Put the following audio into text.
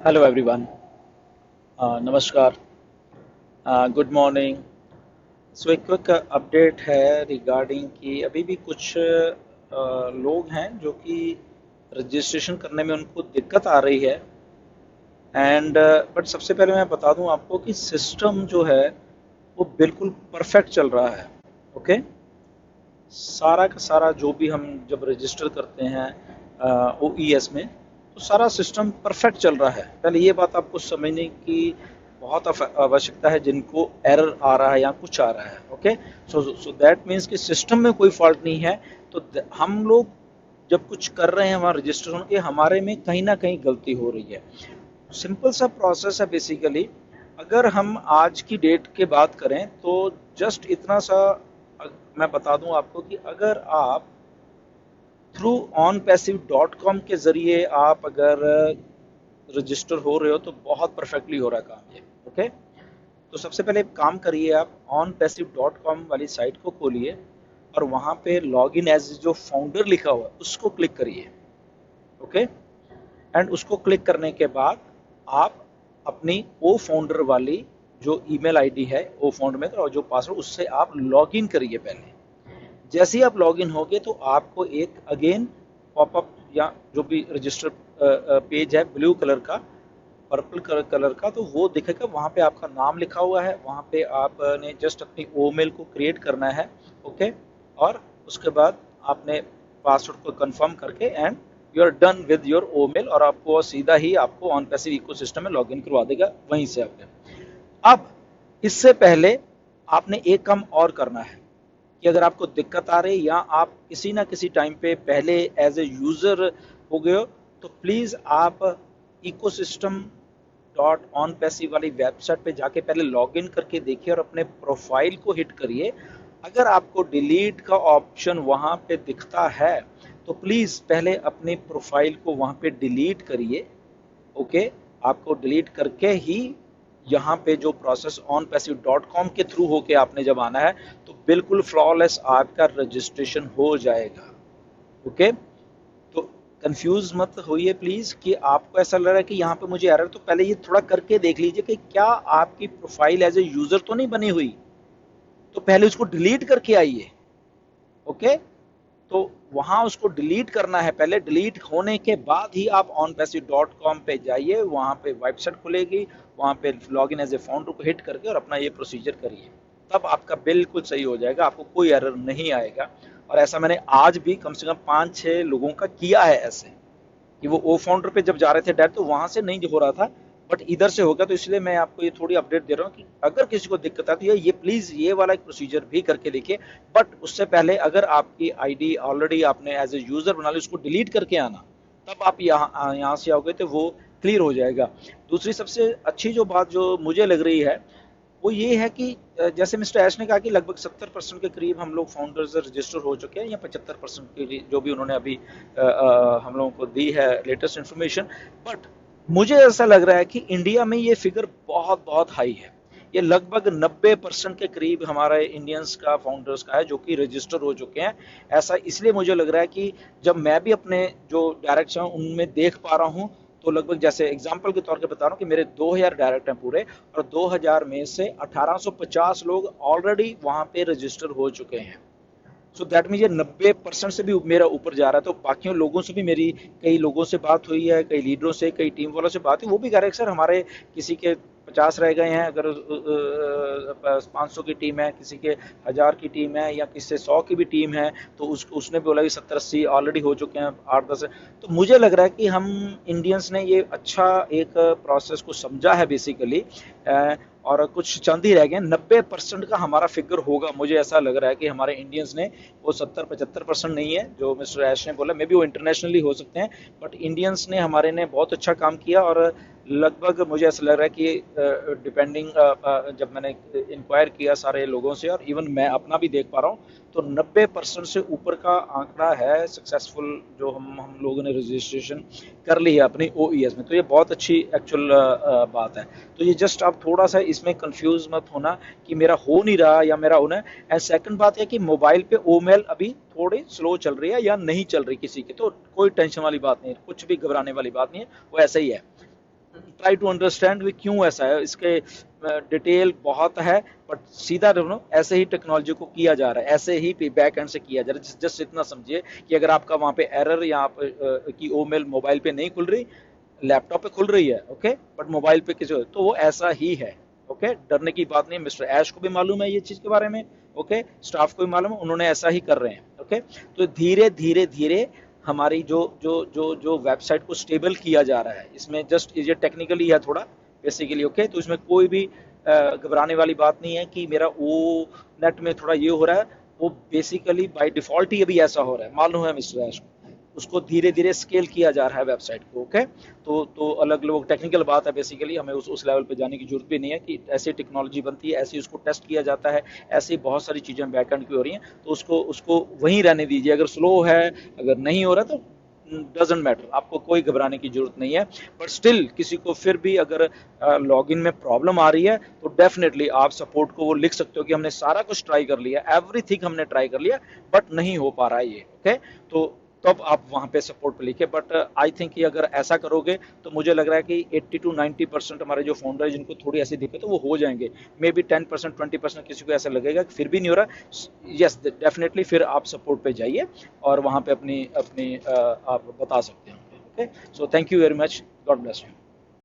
Hello everyone. नमस्कार। Good morning. So एक quick update है रिगार्डिंग कि अभी भी कुछ लोग हैं जो कि रजिस्ट्रेशन करने में उनको दिक्कत आ रही है। एंड बट सबसे पहले मैं बता दूं आपको कि सिस्टम जो है वो बिल्कुल परफेक्ट चल रहा है। ओके। सारा का सारा जो भी हम जब रजिस्टर करते हैं OES में, तो सारा सिस्टम परफेक्ट चल रहा है। पहले ये बात आपको समझने की बहुत आवश्यकता है जिनको एरर आ रहा है या कुछ आ रहा है। ओके। सो दैट मीन्स कि सिस्टम में कोई फॉल्ट नहीं है। तो हम लोग जब कुछ कर रहे हैं हमारा रजिस्टर होने के, हमारे में कहीं ना कहीं गलती हो रही है। सिंपल सा प्रोसेस है बेसिकली। अगर हम आज की डेट के बात करें तो जस्ट इतना सा मैं बता दूं आपको कि अगर आप थ्रू onpassive.com के जरिए आप अगर रजिस्टर हो रहे हो तो बहुत परफेक्टली हो रहा है काम ये। ओके। तो सबसे पहले एक काम करिए, आप onpassive.com वाली साइट को खोलिए और वहां पे लॉग इन एज जो फाउंडर लिखा हुआ है उसको क्लिक करिए। ओके। एंड उसको क्लिक करने के बाद आप अपनी ओ फाउंडर वाली जो ईमेल आईडी है ओ फाउंडर में और जो पासवर्ड उससे आप लॉग इन करिए पहले। जैसे ही आप लॉग इन होगे तो आपको एक अगेन पॉपअप या जो भी रजिस्टर पेज है ब्लू कलर का, पर्पल कलर का, तो वो दिखेगा। वहाँ पे आपका नाम लिखा हुआ है, वहाँ पे आपने जस्ट अपनी ईमेल को क्रिएट करना है। ओके। और उसके बाद आपने पासवर्ड को कंफर्म करके and you are done with your email, और आपको सीधा ही आपको ऑन पैसिव इकोसिस्टम में लॉगिन करवा देगा वहीं से आपने। अब इससे पहले आपने एक काम और करना है कि अगर आपको दिक्कत आ रही है या आप किसी ना किसी टाइम पे पहले एज ए यूजर हो गए हो, तो प्लीज आप इकोसिस्टम डॉट ऑन पैसिव वाली वेबसाइट पे जाके पहले लॉग इन करके देखिए और अपने प्रोफाइल को हिट करिए। अगर आपको डिलीट का ऑप्शन वहां पे दिखता है तो प्लीज पहले अपने प्रोफाइल को वहां पे डिलीट करिए। ओके। आपको डिलीट करके ही यहाँ पे जो प्रोसेस onpassive.com के थ्रू होके आपने जब आना है तो बिल्कुल फ्लॉलेस आपका रजिस्ट्रेशन हो जाएगा। ओके। तो कंफ्यूज मत होइए प्लीज कि आपको ऐसा लग रहा है कि यहाँ पे मुझे एरर, तो पहले ये थोड़ा करके देख लीजिए कि क्या आपकी प्रोफाइल एज ए यूजर तो नहीं बनी हुई। तो पहले उसको डिलीट करके आइए। ओके। तो वहां उसको डिलीट करना है। पहले डिलीट होने के बाद ही आप onpassive.com पे जाइए, वहां पे वेबसाइट खुलेगी, वहां पे log in as a founder को हिट करके और अपना ये प्रोसीजर करिए। तब आपका बिल्कुल सही हो जाएगा, आपको कोई एरर नहीं आएगा। और ऐसा मैंने आज भी कम से कम 5-6 लोगों का किया है ऐसे कि वो ओ फाउंडर पे जब जा रहे थे डायरेक्ट तो वहां से नहीं हो रहा था, बट इधर से हो गया। तो इसलिए मैं आपको ये थोड़ी अपडेट दे रहा हूँ कि अगर किसी को दिक्कत आती है ये प्लीज ये वाला एक प्रोसीजर भी करके देखिए। बट उससे पहले अगर आपकी आईडी ऑलरेडी आपने एज ए यूजर बना ली, उसको डिलीट करके आना, तब आप यहाँ से आओगे तो वो क्लियर हो जाएगा। दूसरी सबसे अच्छी जो बात जो मुझे लग रही है वो ये है कि जैसे मिस्टर ऐश ने कहा कि लगभग 70% के करीब हम लोग फाउंडर्स रजिस्टर हो चुके हैं, या 75% के जो भी उन्होंने अभी हम लोगों को दी है लेटेस्ट इन्फॉर्मेशन। बट मुझे ऐसा लग रहा है कि इंडिया में ये फिगर बहुत बहुत हाई है। ये लगभग 90% के करीब हमारे इंडियंस का फाउंडर्स का है जो कि रजिस्टर हो चुके हैं। ऐसा इसलिए मुझे लग रहा है कि जब मैं भी अपने जो डायरेक्ट्स हैं उनमें देख पा रहा हूँ, तो लगभग जैसे एग्जांपल के तौर पे बता रहा हूँ कि मेरे 2000 डायरेक्ट हैं पूरे, और 2000 में से 1850 लोग ऑलरेडी वहां पे रजिस्टर हो चुके हैं। सो दैट मीन ये 90% से भी मेरा ऊपर जा रहा है। तो बाकी लोगों से भी मेरी कई लोगों से बात हुई है, कई लीडरों से, कई टीम वालों से बात हुई, वो भी कह रहे हैं सर हमारे किसी के 50 रह गए हैं, अगर 500 की टीम है, किसी के 1000 की टीम है, या किसी से 100 की भी टीम है, तो उसने बोला कि 70-80 ऑलरेडी हो चुके हैं, 8-10। तो मुझे लग रहा है कि हम इंडियंस ने ये अच्छा एक प्रोसेस को समझा है बेसिकली। और कुछ चंद ही रह गए, 90% का हमारा फिगर होगा। मुझे ऐसा लग रहा है कि हमारे इंडियंस ने वो 70-75% नहीं है जो मिस्टर ऐश ने बोला, मे बी वो इंटरनेशनली हो सकते हैं, बट इंडियंस ने हमारे ने बहुत अच्छा काम किया। और लगभग मुझे ऐसा लग रहा है कि डिपेंडिंग जब मैंने इंक्वायर किया सारे लोगों से और इवन मैं अपना भी देख पा रहा हूँ, तो 90% से ऊपर का आंकड़ा है सक्सेसफुल जो हम लोगों ने रजिस्ट्रेशन कर ली है अपनी OES में। तो ये बहुत अच्छी एक्चुअल बात है। तो ये जस्ट आप थोड़ा सा इसमें कंफ्यूज मत होना कि मेरा हो नहीं रहा या मेरा होना है। एंड सेकंड बात है कि मोबाइल पे ओमेल अभी थोड़ी स्लो चल रही है या नहीं चल रही किसी की, तो कोई टेंशन वाली बात नहीं है, कुछ भी घबराने वाली बात नहीं है, वो ऐसे ही है। ट्राई टू अंडरस्टैंड कि क्यों ऐसा है, इसके डिटेल बहुत है, बट सीधा ऐसे ही टेक्नोलॉजी को किया जा रहा है, ऐसे ही बैक एंड से किया जा रहा है। जस्ट इतना समझिए कि अगर आपका वहां पे एरर या आप की ईमेल मोबाइल पे नहीं खुल रही, लैपटॉप पे खुल रही है, ओके, बट मोबाइल पे किसी, तो वो ऐसा ही है। ओके, डरने की बात नहीं, मिस्टर ऐश को भी मालूम है ये चीज के बारे में, ओके, स्टाफ को भी मालूम है, उन्होंने ऐसा ही कर रहे हैं। ओके, तो धीरे धीरे धीरे हमारी जो वेबसाइट को स्टेबल किया जा रहा है, इसमें जस्ट ये टेक्निकली है थोड़ा, बेसिकली। ओके, तो इसमें कोई भी घबराने वाली बात नहीं है कि मेरा वो नेट में थोड़ा ये हो रहा है, वो बेसिकली बाय डिफॉल्ट ही अभी ऐसा हो रहा है, मालूम है मिस्टर ऐश को। उसको धीरे धीरे स्केल किया जा रहा है वेबसाइट को। ओके, तो अलग लोग टेक्निकल बात है, बेसिकली हमें उस लेवल पे जाने की जरूरत भी नहीं है कि ऐसी टेक्नोलॉजी बनती है, ऐसे उसको टेस्ट किया जाता है, ऐसी बहुत सारी चीजें बैकएंड की हो रही हैं, तो उसको उसको वहीं रहने दीजिए। अगर स्लो है, अगर नहीं हो रहा, तो डजेंट मैटर, आपको कोई घबराने की जरूरत नहीं है। बट स्टिल किसी को फिर भी अगर लॉगिन में प्रॉब्लम आ रही है, तो डेफिनेटली आप सपोर्ट को वो लिख सकते हो कि हमने सारा कुछ ट्राई कर लिया, एवरीथिंग हमने ट्राई कर लिया, बट नहीं हो पा रहा है ये। ओके, तो तब आप वहां पे सपोर्ट पे लिखे। बट आई थिंक कि अगर ऐसा करोगे, तो मुझे लग रहा है कि 80 to 90% हमारे जो फाउंडर है जिनको थोड़ी ऐसी दिक्कत है, वो हो जाएंगे। मे बी 10% 20% किसी को ऐसा लगेगा कि फिर भी नहीं हो रहा, यस डेफिनेटली फिर आप सपोर्ट पे जाइए और वहां पे अपनी अपनी आप बता सकते हैं। Okay, so thank you very much, God bless you.